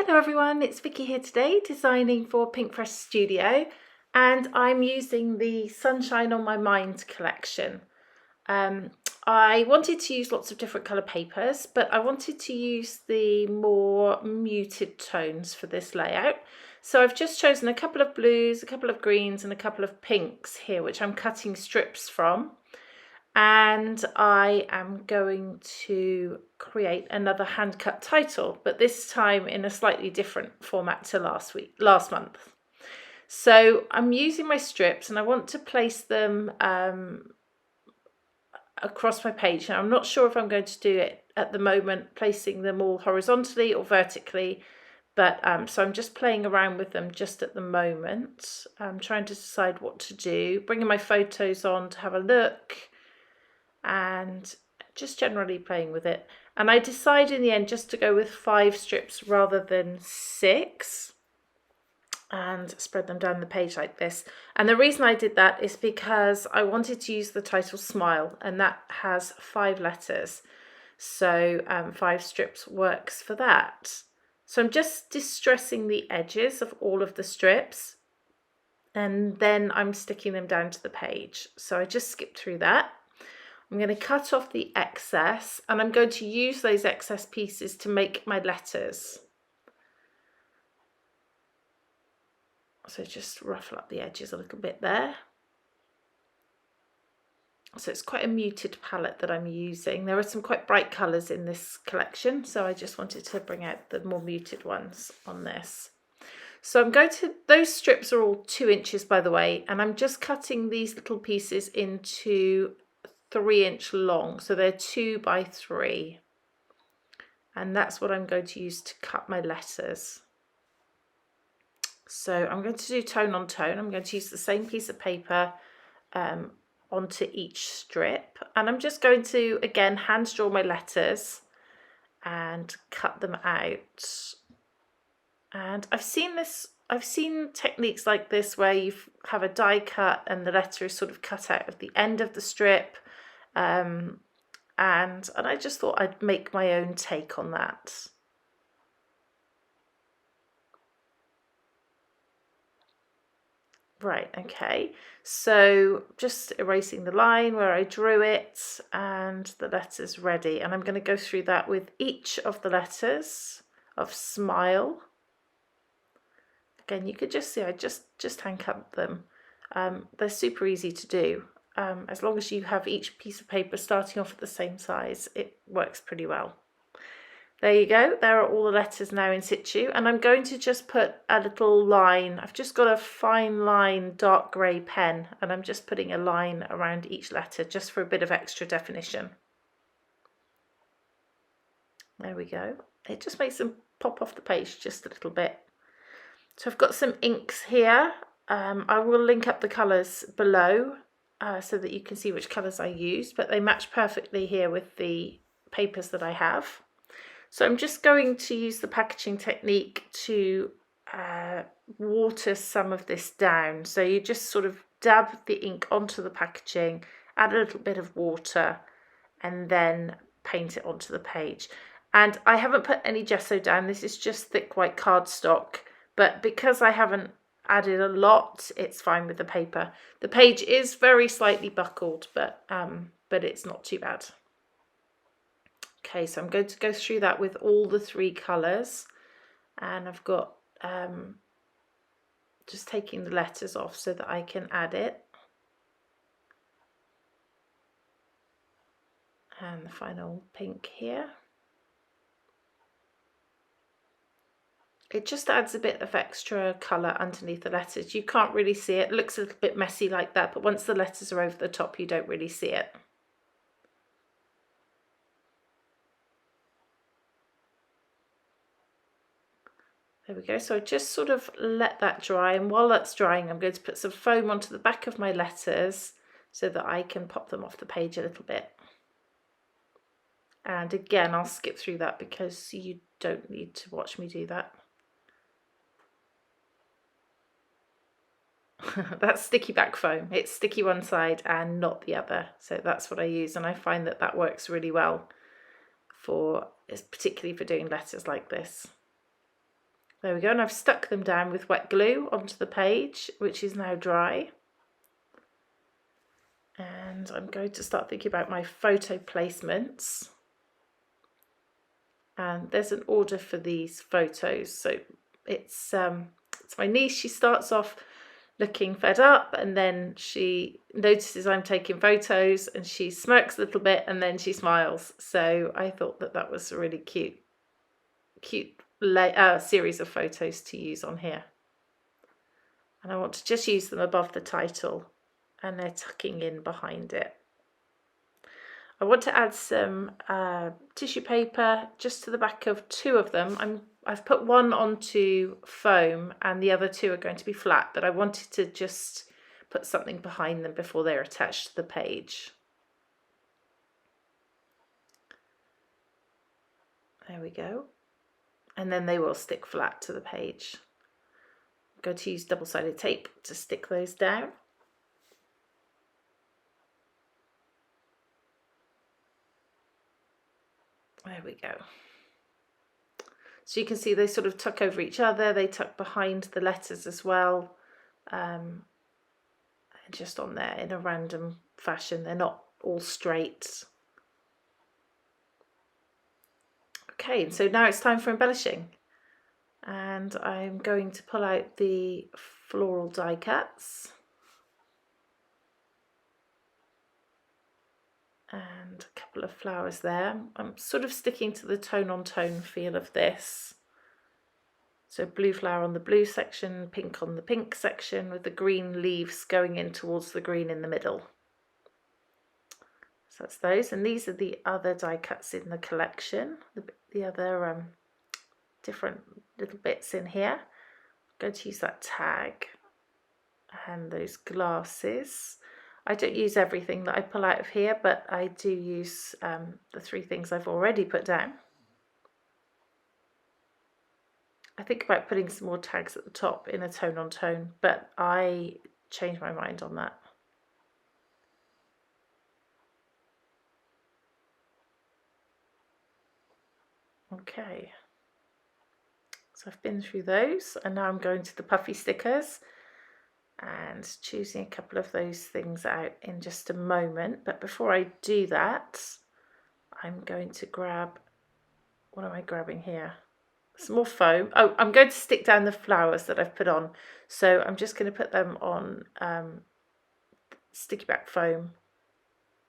Hello everyone, it's Vicki here today designing for Pinkfresh Studio, and I'm using the Sunshine on My Mind collection. I wanted to use lots of different colour papers, but I wanted to use the more muted tones for this layout. So I've just chosen a couple of blues, a couple of greens and a couple of pinks here, which I'm cutting strips from. And I am going to create another hand cut title, but this time in a slightly different format to last month. So I'm using my strips and I want to place them across my page. Now I'm not sure if I'm going to do it at the moment, placing them all horizontally or vertically, but so I'm just playing around with them just at the moment. I'm trying to decide what to do, bringing my photos on to have a look, and just generally playing with it. And I decided in the end just to go with 5 strips rather than 6 and spread them down the page like this. And the reason I did that is because I wanted to use the title Smile, and that has 5 letters, so 5 strips works for that. So I'm just distressing the edges of all of the strips and then I'm sticking them down to the page. So I just skipped through that. I'm going to cut off the excess and I'm going to use those excess pieces to make my letters. So just ruffle up the edges a little bit there. So it's quite a muted palette that I'm using. There are some quite bright colours in this collection, so I just wanted to bring out the more muted ones on this. So I'm going to, those strips are all 2 inches by the way, and I'm just cutting these little pieces into 3-inch long, so they're 2 by 3, and that's what I'm going to use to cut my letters. So I'm going to do tone on tone. I'm going to use the same piece of paper onto each strip, and I'm just going to again hand draw my letters and cut them out. And I've seen techniques like this where you have a die cut and the letter is sort of cut out of the end of the strip. And I just thought I'd make my own take on that. Right, okay, so just erasing the line where I drew it and the letter's ready. And I'm going to go through that with each of the letters of Smile. Again, you could just see I just hand cut them. They're super easy to do. As long as you have each piece of paper starting off at the same size, it works pretty well. There you go, there are all the letters now in situ, and I'm going to just put a little line. I've just got a fine line dark grey pen and I'm just putting a line around each letter just for a bit of extra definition. There we go. It just makes them pop off the page just a little bit. So I've got some inks here. I will link up the colours below so that you can see which colours I used, but they match perfectly here with the papers that I have. So I'm just going to use the packaging technique to water some of this down. So you just sort of dab the ink onto the packaging, add a little bit of water, and then paint it onto the page. And I haven't put any gesso down, this is just thick white cardstock, but because I haven't added a lot, it's fine with the paper. The page is very slightly buckled, but it's not too bad. Okay, so I'm going to go through that with all the 3 colours, and I've got just taking the letters off so that I can add it. And the final pink here. It just adds a bit of extra colour underneath the letters. You can't really see it. It looks a little bit messy like that, but once the letters are over the top, you don't really see it. There we go, so I just sort of let that dry, and while that's drying I'm going to put some foam onto the back of my letters so that I can pop them off the page a little bit. And again, I'll skip through that because you don't need to watch me do that. That's sticky back foam. It's sticky one side and not the other, so that's what I use, and I find that that works really well for, particularly for doing letters like this. There we go, and I've stuck them down with wet glue onto the page, which is now dry. And I'm going to start thinking about my photo placements. And there's an order for these photos. So it's my niece. She starts off looking fed up, and then she notices I'm taking photos and she smirks a little bit, and then she smiles. So I thought that that was a really cute series of photos to use on here. And I want to just use them above the title, and they're tucking in behind it. I want to add some tissue paper just to the back of two of them. I've put one onto foam and the other two are going to be flat, but I wanted to just put something behind them before they're attached to the page. There we go. And then they will stick flat to the page. I'm going to use double-sided tape to stick those down. There we go. So you can see they sort of tuck over each other, they tuck behind the letters as well, just on there in a random fashion. They're not all straight. Okay, so now it's time for embellishing. And I'm going to pull out the floral die cuts. And a couple of flowers there. I'm sort of sticking to the tone-on-tone feel of this. So blue flower on the blue section, pink on the pink section, with the green leaves going in towards the green in the middle. So that's those, and these are the other die cuts in the collection, the other different little bits in here. I'm going to use that tag and those glasses. I don't use everything that I pull out of here, but I do use the three things I've already put down. I think about putting some more tags at the top in a tone-on-tone, but I changed my mind on that. Okay, so I've been through those, and now I'm going to the puffy stickers and choosing a couple of those things out in just a moment. But before I do that, I'm going to grab, what am I grabbing here? Some more foam. Oh, I'm going to stick down the flowers that I've put on. So I'm just going to put them on sticky back foam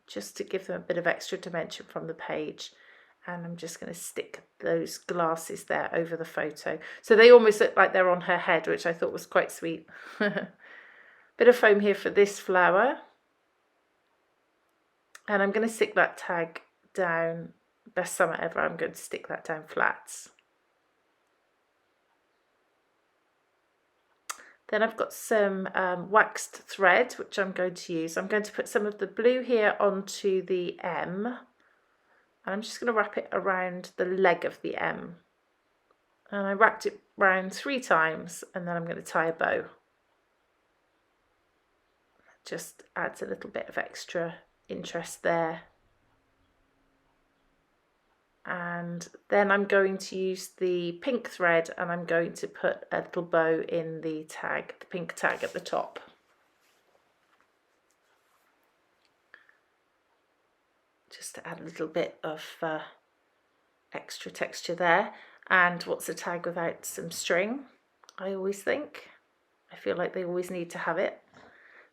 just to give them a bit of extra dimension from the page. And I'm just going to stick those glasses there over the photo. So they almost look like they're on her head, which I thought was quite sweet. Bit of foam here for this flower. And I'm going to stick that tag down, best summer ever. I'm going to stick that down flat. Then I've got some waxed thread, which I'm going to use. I'm going to put some of the blue here onto the M. And I'm just going to wrap it around the leg of the M. And I wrapped it around 3 times, and then I'm going to tie a bow. Just adds a little bit of extra interest there. And then I'm going to use the pink thread, and I'm going to put a little bow in the tag, the pink tag at the top. Just to add a little bit of extra texture there. And what's a tag without some string? I always think. I feel like they always need to have it.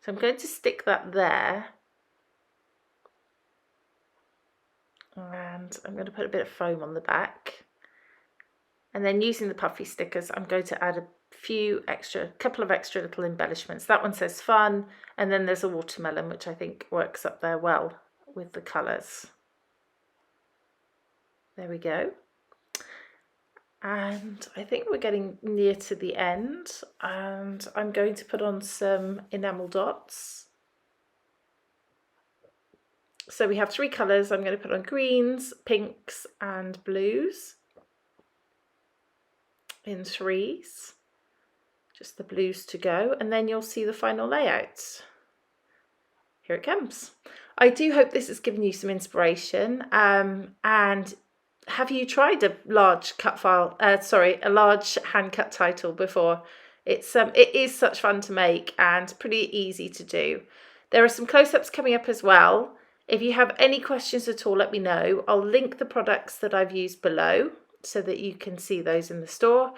So I'm going to stick that there. And I'm going to put a bit of foam on the back. And then using the puffy stickers, I'm going to add a couple of extra little embellishments. That one says fun, and then there's a watermelon, which I think works up there well with the colours. There we go. And I think we're getting near to the end, and I'm going to put on some enamel dots. So we have 3 colours. I'm going to put on greens, pinks and blues in 3s. Just the blues to go, and then you'll see the final layout. Here it comes. I do hope this has given you some inspiration, and have you tried a large cut file? A large hand cut title before? It is such fun to make and pretty easy to do. There are some close-ups coming up as well. If you have any questions at all, let me know. I'll link the products that I've used below so that you can see those in the store.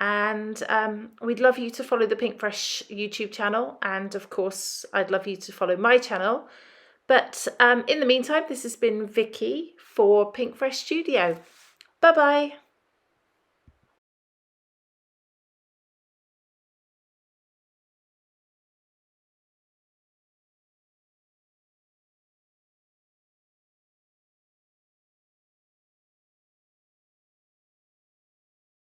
And we'd love you to follow the Pinkfresh YouTube channel. And of course, I'd love you to follow my channel. But in the meantime, this has been Vicki for Pinkfresh Studio. Bye-bye.